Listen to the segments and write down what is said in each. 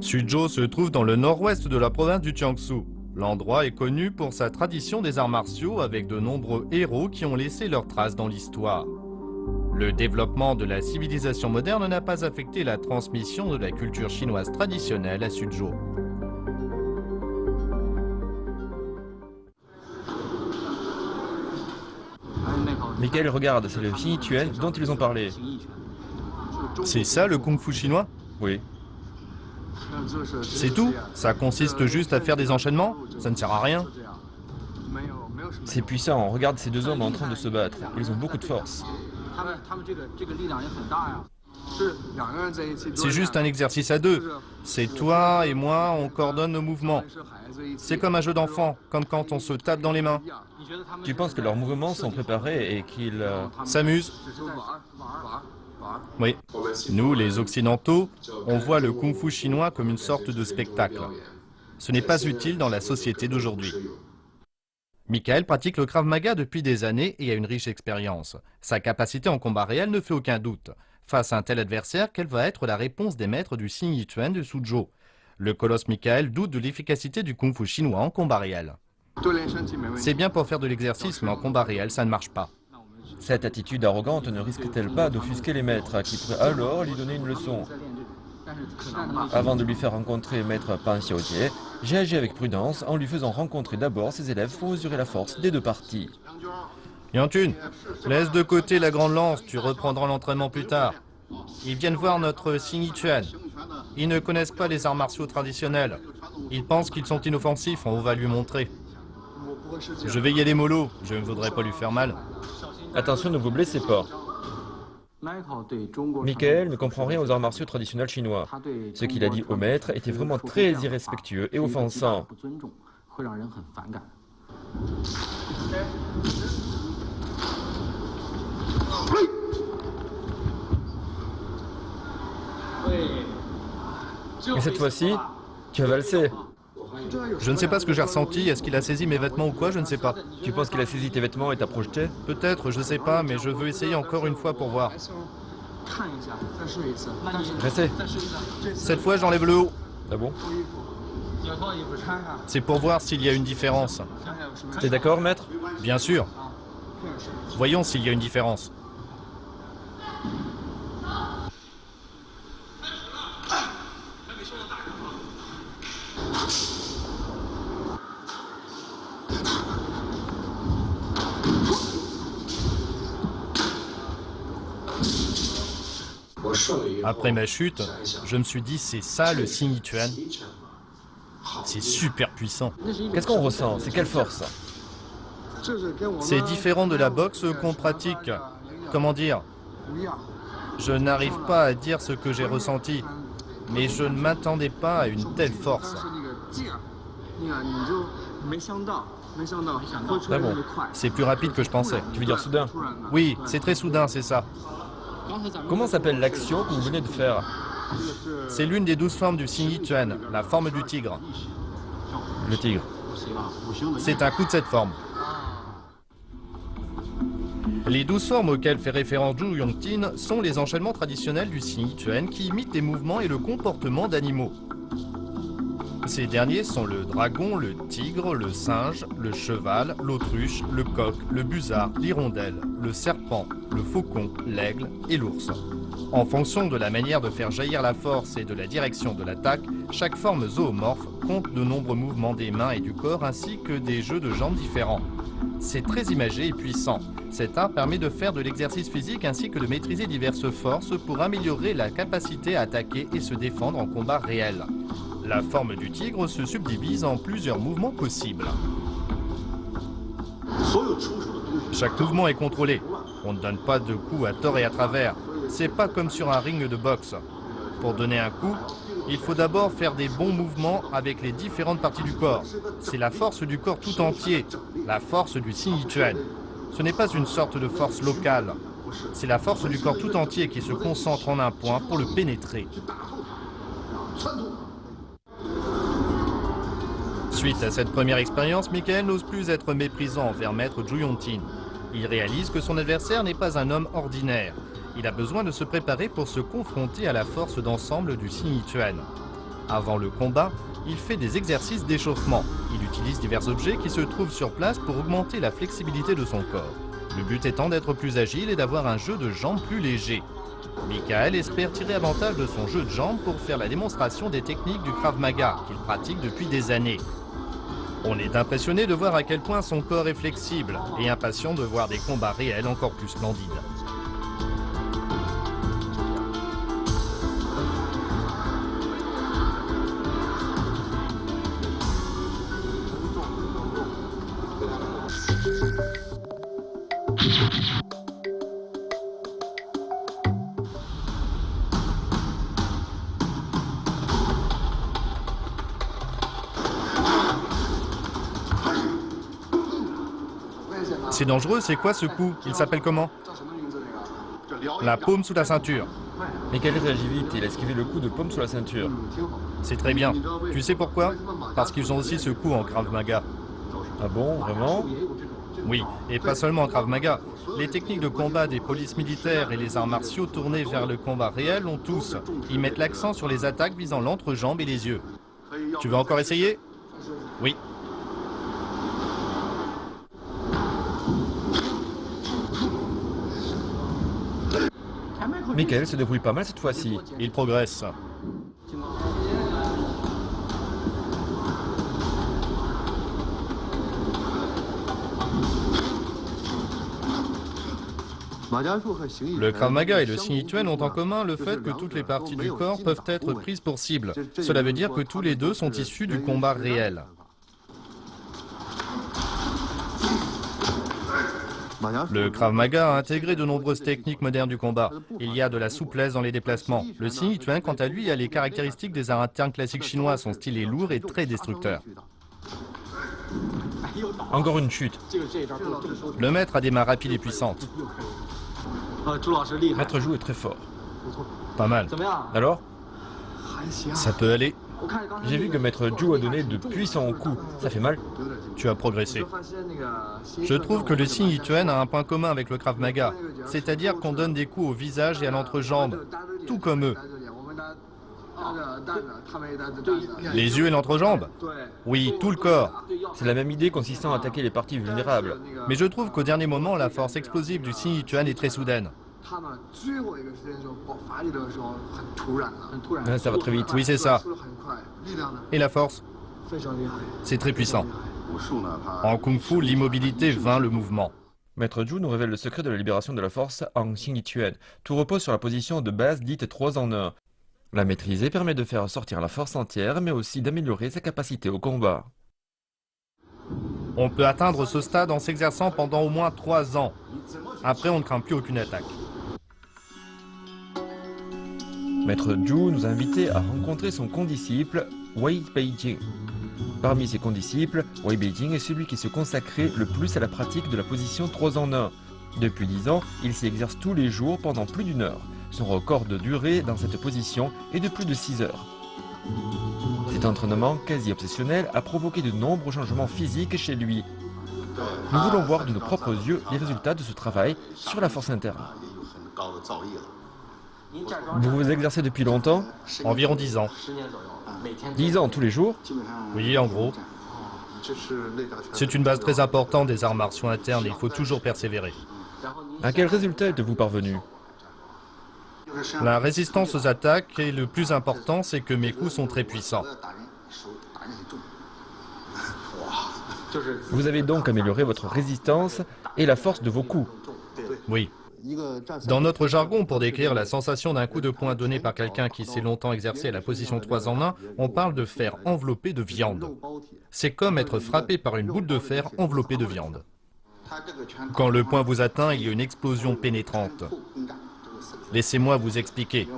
Suzhou se trouve dans le nord-ouest de la province du Jiangsu. L'endroit est connu pour sa tradition des arts martiaux avec de nombreux héros qui ont laissé leurs traces dans l'histoire. Le développement de la civilisation moderne n'a pas affecté la transmission de la culture chinoise traditionnelle à Suzhou. Michael, regarde, c'est le Xing Tuan dont ils ont parlé. C'est ça le kung-fu chinois? Oui. C'est tout? Ça consiste juste à faire des enchaînements? Ça ne sert à rien? C'est puissant, regarde ces deux hommes en train de se battre. Ils ont beaucoup de force. C'est juste un exercice à deux. C'est toi et moi, on coordonne nos mouvements. C'est comme un jeu d'enfant, comme quand on se tape dans les mains. Tu penses que leurs mouvements sont préparés et qu'ils... S'amusent? Oui. Nous, les Occidentaux, on voit le kung-fu chinois comme une sorte de spectacle. Ce n'est pas utile dans la société d'aujourd'hui. Michael pratique le Krav Maga depuis des années et a une riche expérience. Sa capacité en combat réel ne fait aucun doute. Face à un tel adversaire, quelle va être la réponse des maîtres du Xing Yituan de Suzhou? Le colosse Michael doute de l'efficacité du kung-fu chinois en combat réel. C'est bien pour faire de l'exercice, mais en combat réel, ça ne marche pas. Cette attitude arrogante ne risque-t-elle pas d'offusquer les maîtres qui pourraient alors lui donner une leçon? Avant de lui faire rencontrer maître Pan Xiaojie, j'ai agi avec prudence en lui faisant rencontrer d'abord ses élèves pour mesurer la force des deux parties. Yantun, laisse de côté la grande lance, tu reprendras l'entraînement plus tard. Ils viennent voir notre Xing Yituan. Ils ne connaissent pas les arts martiaux traditionnels. Ils pensent qu'ils sont inoffensifs, on va lui montrer. Je vais y aller mollo, je ne voudrais pas lui faire mal. Attention, ne vous blessez pas. Michael ne comprend rien aux arts martiaux traditionnels chinois. Ce qu'il a dit au maître était vraiment très irrespectueux et offensant. Et cette fois-ci, tu as valsé. Je ne sais pas ce que j'ai ressenti, est-ce qu'il a saisi mes vêtements ou quoi, je ne sais pas. Tu penses qu'il a saisi tes vêtements et t'a projeté? Peut-être, je ne sais pas, mais je veux essayer encore une fois pour voir. J'essaie. Cette fois, j'enlève le haut. Ah bon? C'est pour voir s'il y a une différence. T'es d'accord, maître? Bien sûr. Voyons s'il y a une différence. Après ma chute, je me suis dit, c'est ça le Xing Yituan. C'est super puissant. Qu'est-ce qu'on ressent? C'est quelle force? C'est différent de la boxe qu'on pratique. Comment dire? Je n'arrive pas à dire ce que j'ai ressenti, mais je ne m'attendais pas à une telle force. Ah bon? C'est plus rapide que je pensais. Tu veux dire soudain? Oui, c'est très soudain, c'est ça. Comment s'appelle l'action que vous venez de faire? C'est l'une des 12 formes du Xing Yituan, la forme du tigre. Le tigre. C'est un coup de cette forme. Les 12 formes auxquelles fait référence Zhu Yongtin sont les enchaînements traditionnels du Xing Yituan qui imitent les mouvements et le comportement d'animaux. Ces derniers sont le dragon, le tigre, le singe, le cheval, l'autruche, le coq, le busard, l'hirondelle, le serpent, le faucon, l'aigle et l'ours. En fonction de la manière de faire jaillir la force et de la direction de l'attaque, chaque forme zoomorphe compte de nombreux mouvements des mains et du corps ainsi que des jeux de jambes différents. C'est très imagé et puissant. Cet art permet de faire de l'exercice physique ainsi que de maîtriser diverses forces pour améliorer la capacité à attaquer et se défendre en combat réel. La forme du tigre se subdivise en plusieurs mouvements possibles. Chaque mouvement est contrôlé. On ne donne pas de coups à tort et à travers. C'est pas comme sur un ring de boxe. Pour donner un coup, il faut d'abord faire des bons mouvements avec les différentes parties du corps. C'est la force du corps tout entier, la force du Xing Yituan. Ce n'est pas une sorte de force locale. C'est la force du corps tout entier qui se concentre en un point pour le pénétrer. Suite à cette première expérience, Michael n'ose plus être méprisant envers maître Zhu Yongtin. Il réalise que son adversaire n'est pas un homme ordinaire. Il a besoin de se préparer pour se confronter à la force d'ensemble du Xing Yituan. Avant le combat, il fait des exercices d'échauffement. Il utilise divers objets qui se trouvent sur place pour augmenter la flexibilité de son corps. Le but étant d'être plus agile et d'avoir un jeu de jambes plus léger. Michael espère tirer avantage de son jeu de jambes pour faire la démonstration des techniques du Krav Maga qu'il pratique depuis des années. On est impressionné de voir à quel point son corps est flexible et impatient de voir des combats réels encore plus splendides. C'est dangereux, c'est quoi ce coup? Il s'appelle comment? La paume sous la ceinture. Michael réagit vite, il a esquivé le coup de paume sous la ceinture. C'est très bien. Tu sais pourquoi? Parce qu'ils ont aussi ce coup en Krav Maga. Ah bon, vraiment? Oui, et pas seulement en Krav Maga. Les techniques de combat des polices militaires et les arts martiaux tournés vers le combat réel ont tous. Ils mettent l'accent sur les attaques visant l'entrejambe et les yeux. Tu veux encore essayer? Oui. Michael se débrouille pas mal cette fois-ci. Il progresse. Le Krav Maga et le Xing ont en commun le fait que toutes les parties du corps peuvent être prises pour cible. Cela veut dire que tous les deux sont issus du combat réel. Le Krav Maga a intégré de nombreuses techniques modernes du combat. Il y a de la souplesse dans les déplacements. Le Xing, quant à lui, a les caractéristiques des arts internes classiques chinois. Son style est lourd et très destructeur. Encore une chute. Le maître a des mains rapides et puissantes. Maître Zhu est très fort. Pas mal. Alors? Ça peut aller. J'ai vu que Maître Zhu a donné de puissants coups. Ça fait mal? Tu as progressé. Je trouve que le Xing a un point commun avec le Krav Maga, c'est-à-dire qu'on donne des coups au visage et à l'entrejambe, tout comme eux. Les yeux et l'entrejambe? Oui, tout le corps. C'est la même idée consistant à attaquer les parties vulnérables. Mais je trouve qu'au dernier moment, la force explosive du Xing est très soudaine. Ça va très vite. Oui, c'est ça. Et la force? C'est très puissant. En Kung Fu, l'immobilité vainc le mouvement. Maître Zhu nous révèle le secret de la libération de la force en Xingyiquan. Tout repose sur la position de base dite 3 en 1. La maîtriser permet de faire sortir la force entière, mais aussi d'améliorer sa capacité au combat. On peut atteindre ce stade en s'exerçant pendant au moins 3 ans. Après, on ne craint plus aucune attaque. Maître Zhu nous a invités à rencontrer son condisciple, Wei Beijing. Parmi ses condisciples, Wei Beijing est celui qui se consacrait le plus à la pratique de la position 3 en 1. Depuis 10 ans, il s'y exerce tous les jours pendant plus d'1 heure. Son record de durée dans cette position est de plus de 6 heures. Cet entraînement quasi obsessionnel a provoqué de nombreux changements physiques chez lui. Nous voulons voir de nos propres yeux les résultats de ce travail sur la force interne. Vous vous exercez depuis longtemps? Environ 10 ans. 10 ans tous les jours? Oui, en gros. C'est une base très importante des arts martiaux internes et il faut toujours persévérer. À quel résultat êtes-vous parvenu? La résistance aux attaques et le plus important, c'est que mes coups sont très puissants. Vous avez donc amélioré votre résistance et la force de vos coups. Oui. Dans notre jargon, pour décrire la sensation d'un coup de poing donné par quelqu'un qui s'est longtemps exercé à la position 3 en 1, on parle de fer enveloppé de viande. C'est comme être frappé par une boule de fer enveloppée de viande. Quand le poing vous atteint, il y a une explosion pénétrante. Laissez-moi vous expliquer.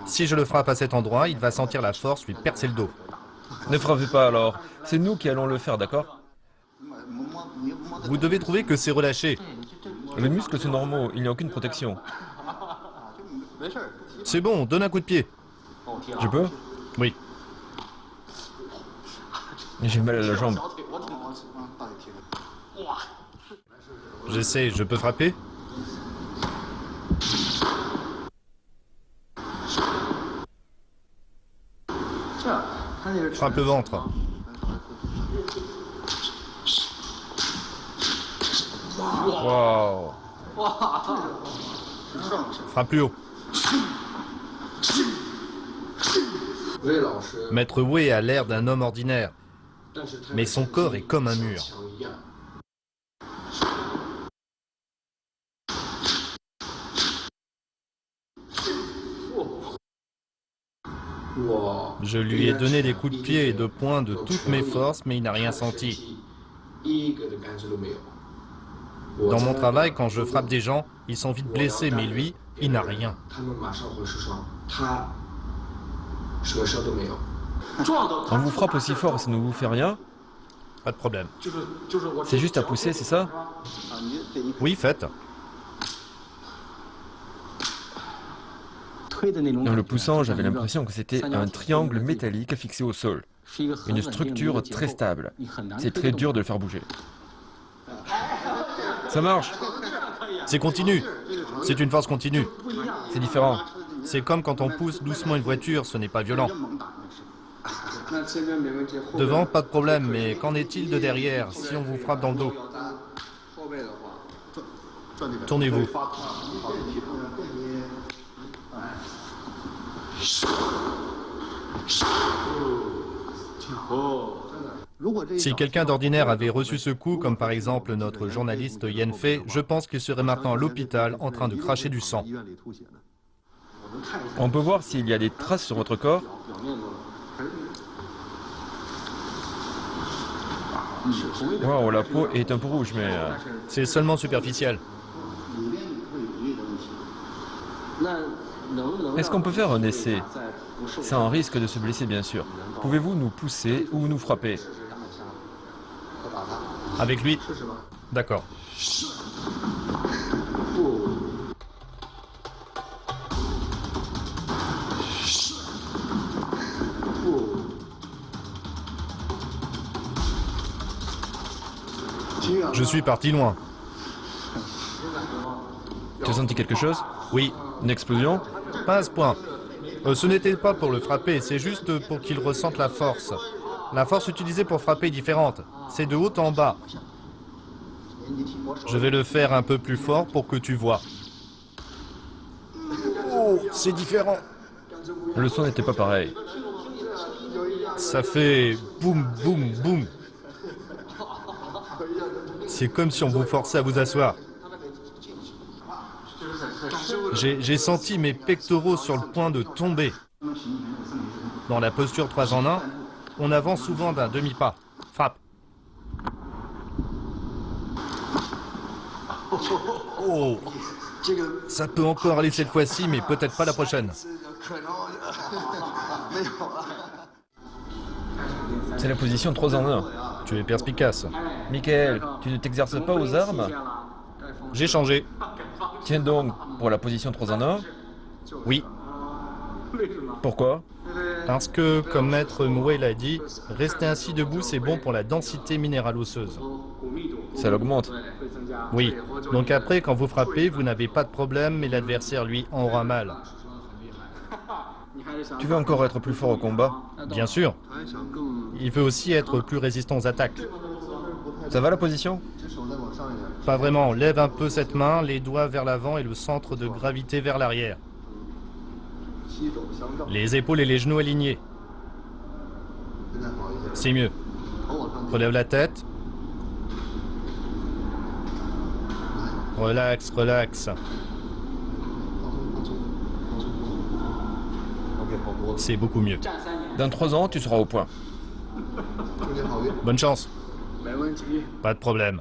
Si je le frappe à cet endroit, il va sentir la force lui percer le dos. Ne frappez pas alors, c'est nous qui allons le faire, d'accord? Vous devez trouver que c'est relâché. Les muscles sont normaux, il n'y a aucune protection. C'est bon, donne un coup de pied. Je peux? Oui. J'ai mal à la jambe. J'essaie, je peux frapper? Frappe le ventre. Waouh. Frappe plus haut. Maître Wei a l'air d'un homme ordinaire, mais son corps est comme un mur. Je lui ai donné des coups de pied et de poing de toutes mes forces, mais il n'a rien senti. Dans mon travail, quand je frappe des gens, ils sont vite blessés, mais lui, il n'a rien. On vous frappe aussi fort et ça ne vous fait rien? Pas de problème. C'est juste à pousser, c'est ça? Oui, faites. En le poussant, j'avais l'impression que c'était un triangle métallique fixé au sol. Une structure très stable. C'est très dur de le faire bouger. Ça marche. C'est continu. C'est une force continue. C'est différent. C'est comme quand on pousse doucement une voiture, ce n'est pas violent. Devant, pas de problème, mais qu'en est-il de derrière, si on vous frappe dans le dos? Tournez-vous. Si quelqu'un d'ordinaire avait reçu ce coup, comme par exemple notre journaliste Yen Fei, je pense qu'il serait maintenant à l'hôpital en train de cracher du sang. On peut voir s'il y a des traces sur votre corps? Wow, la peau est un peu rouge, mais... C'est seulement superficiel. Est-ce qu'on peut faire un essai? C'est un risque de se blesser, bien sûr. Pouvez-vous nous pousser ou nous frapper? Avec lui? D'accord. Je suis parti loin. Tu as senti quelque chose? Oui, Une explosion? pas à ce point. Ce n'était pas pour le frapper, c'est juste pour qu'il ressente la force. La force utilisée pour frapper est différente. C'est de haut en bas. Je vais le faire un peu plus fort pour que tu vois. Oh, c'est différent. Le son n'était pas pareil. Ça fait boum, boum, boum. C'est comme si on vous forçait à vous asseoir. J'ai senti mes pectoraux sur le point de tomber. Dans la posture 3 en 1, on avance souvent d'un demi-pas. Frappe. Oh, ça peut encore aller cette fois-ci, mais peut-être pas la prochaine. C'est la position 3 en 1. Tu es perspicace. Michael, tu ne t'exerces pas aux armes? J'ai changé. Tiens donc, pour la position 3 en 1. Oui, Pourquoi? parce que, comme Maître Mouet l'a dit, rester ainsi debout, c'est bon pour la densité minérale osseuse. Ça l'augmente. Oui, donc après, quand vous frappez, vous n'avez pas de problème, mais l'adversaire, lui, en aura mal. Tu veux encore être plus fort au combat? Bien sûr. Il veut aussi être plus résistant aux attaques. Ça va la position? Pas vraiment, lève un peu cette main, les doigts vers l'avant et le centre de gravité vers l'arrière. Les épaules et les genoux alignés. C'est mieux. Relève la tête. Relax, relax. C'est beaucoup mieux. Dans 3 ans, tu seras au point. Bonne chance. Pas de problème.